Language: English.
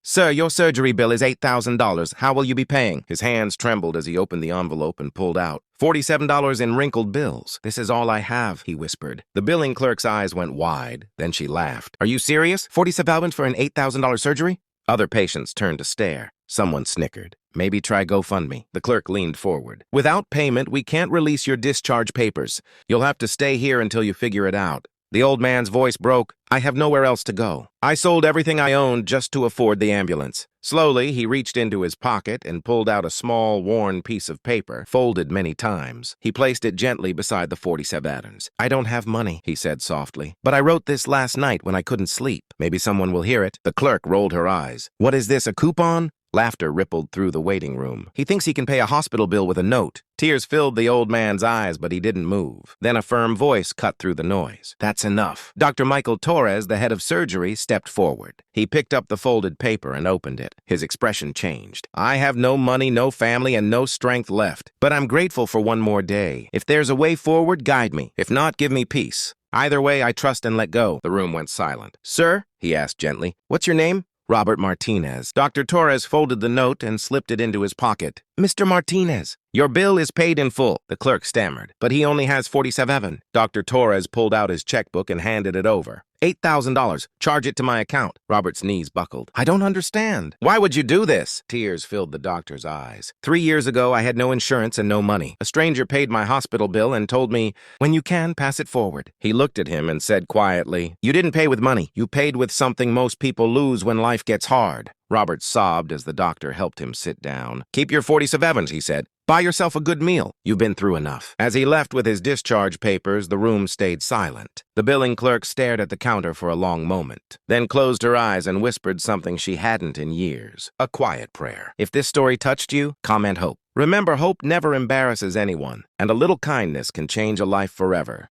"Sir, your surgery bill is $8,000. How will you be paying?" His hands trembled as he opened the envelope and pulled out $47 in wrinkled bills. "This is all I have," he whispered. The billing clerk's eyes went wide. Then she laughed. "Are you serious? $47 for an $8,000 surgery?" Other patients turned to stare. Someone snickered. "Maybe try GoFundMe." The clerk leaned forward. "Without payment, we can't release your discharge papers. You'll have to stay here until you figure it out." The old man's voice broke. "I have nowhere else to go. I sold everything I owned just to afford the ambulance." Slowly, he reached into his pocket and pulled out a small, worn piece of paper, folded many times. He placed it gently beside the 47. "I don't have money," he said softly, "but I wrote this last night when I couldn't sleep. Maybe someone will hear it." The clerk rolled her eyes. "What is this, a coupon?" Laughter rippled through the waiting room. "He thinks he can pay a hospital bill with a note." Tears filled the old man's eyes, but he didn't move. Then a firm voice cut through the noise. "That's enough." Dr. Michael Torres, the head of surgery, stepped forward. He picked up the folded paper and opened it. His expression changed. "I have no money, no family, and no strength left. But I'm grateful for one more day. If there's a way forward, guide me. If not, give me peace. Either way, I trust and let go." The room went silent. "Sir?" he asked gently. "What's your name?" "Robert Martinez." Dr. Torres folded the note and slipped it into his pocket. "Mr. Martinez, your bill is paid in full," the clerk stammered. "But he only has 47. Dr. Torres pulled out his checkbook and handed it over. $8,000. Charge it to my account." Robert's knees buckled. "I don't understand. Why would you do this?" Tears filled the doctor's eyes. "3 years ago, I had no insurance and no money. A stranger paid my hospital bill and told me, 'When you can, pass it forward.'" He looked at him and said quietly, "You didn't pay with money. You paid with something most people lose when life gets hard." Robert sobbed as the doctor helped him sit down. "Keep your 47s, he said. "Buy yourself a good meal. You've been through enough." As he left with his discharge papers, the room stayed silent. The billing clerk stared at the counter for a long moment, then closed her eyes and whispered something she hadn't in years. A quiet prayer. If this story touched you, comment hope. Remember, hope never embarrasses anyone, and a little kindness can change a life forever.